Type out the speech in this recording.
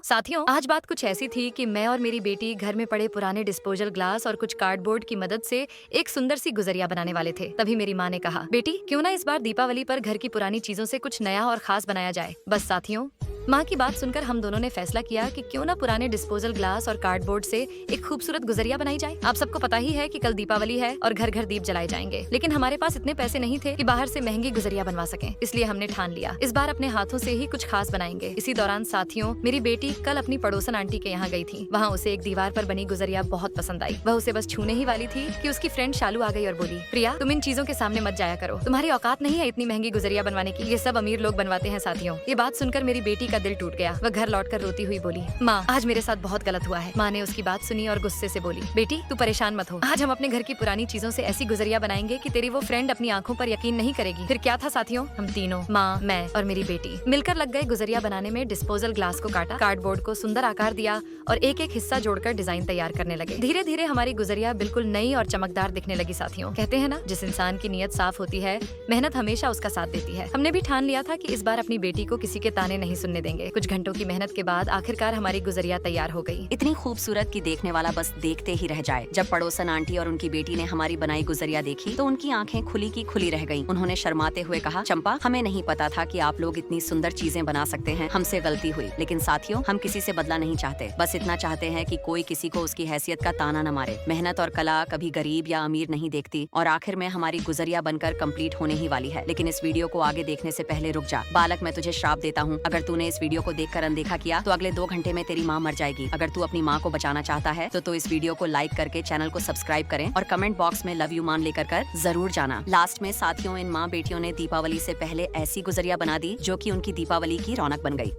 साथियों, आज बात कुछ ऐसी थी कि मैं और मेरी बेटी घर में पड़े पुराने डिस्पोजल ग्लास और कुछ कार्डबोर्ड की मदद से एक सुंदर सी गुजरिया बनाने वाले थे। तभी मेरी माँ ने कहा, बेटी क्यों ना इस बार दीपावली पर घर की पुरानी चीजों से कुछ नया और खास बनाया जाए। बस साथियों, माँ की बात सुनकर हम दोनों ने फैसला किया कि क्यों ना पुराने डिस्पोजल ग्लास और कार्डबोर्ड से एक खूबसूरत गुजरिया बनाई जाए। आप सबको पता ही है कि कल दीपावली है और घर घर दीप जलाए जाएंगे, लेकिन हमारे पास इतने पैसे नहीं थे कि बाहर से महंगी गुजरिया बनवा सकें। इसलिए हमने ठान लिया इस बार अपने हाथों से ही कुछ खास बनाएंगे। इसी दौरान साथियों, मेरी बेटी कल अपनी पड़ोसन आंटी के यहाँ गई थी। वहाँ उसे एक दीवार पर बनी गुजरिया बहुत पसंद आई। वह उसे बस छूने ही वाली थी कि उसकी फ्रेंड शालू आ गई और बोली, प्रिया तुम इन चीजों के सामने मत जाया करो, तुम्हारी औकात नहीं है इतनी महंगी गुजरिया बनवाने की, ये सब अमीर लोग बनवाते हैं। साथियों, ये बात सुनकर मेरी बेटी का दिल टूट गया। वह घर लौटकर रोती हुई बोली, माँ आज मेरे साथ बहुत गलत हुआ है। माँ ने उसकी बात सुनी और गुस्से से बोली, बेटी तू परेशान मत हो, आज हम अपने घर की पुरानी चीजों से ऐसी गुजरिया बनाएंगे कि तेरी वो फ्रेंड अपनी आंखों पर यकीन नहीं करेगी। फिर क्या था साथियों, हम तीनों, माँ, मैं और मेरी बेटी मिलकर लग गए गुजरिया बनाने में। डिस्पोजल ग्लास को काटा, कार्डबोर्ड को सुंदर आकार दिया और एक एक हिस्सा जोड़कर डिजाइन तैयार करने लगे। धीरे धीरे हमारी गुजरिया बिल्कुल नई और चमकदार दिखने लगी। साथियों, कहते हैं ना, जिस इंसान की नीयत साफ होती है, मेहनत हमेशा उसका साथ देती है। हमने भी ठान लिया था कि इस बार अपनी बेटी को किसी के ताने नहीं सुनने देंगे। कुछ घंटों की मेहनत के बाद आखिरकार हमारी गुजरिया तैयार हो गई। इतनी खूबसूरत कि देखने वाला बस देखते ही रह जाए। जब पड़ोसन आंटी और उनकी बेटी ने हमारी बनाई गुजरिया देखी तो उनकी आंखें खुली की खुली रह गईं। उन्होंने शर्माते हुए कहा, चंपा हमें नहीं पता था कि आप लोग इतनी सुंदर चीजें बना सकते हैं, हमसे गलती हुई। लेकिन साथियों, हम किसी से बदला नहीं चाहते, बस इतना चाहते हैं कि कोई किसी को उसकी हैसियत का ताना न मारे। मेहनत और कला कभी गरीब या अमीर नहीं देखती। और आखिर में हमारी गुजरिया बनकर कंप्लीट होने ही वाली है। लेकिन इस वीडियो को आगे देखने से पहले रुक जा। बालक, मैं तुझे श्राप देता हूँ, अगर तूने इस वीडियो को देखकर अनदेखा किया तो अगले 2 घंटे में तेरी माँ मर जाएगी। अगर तू अपनी माँ को बचाना चाहता है तो इस वीडियो को लाइक करके चैनल को सब्सक्राइब करें और कमेंट बॉक्स में लव यू मान लेकर कर जरूर जाना। लास्ट में साथियों, इन माँ बेटियों ने दीपावली से पहले ऐसी गुजरिया बना दी जो कि उनकी दीपावली की रौनक बन गई।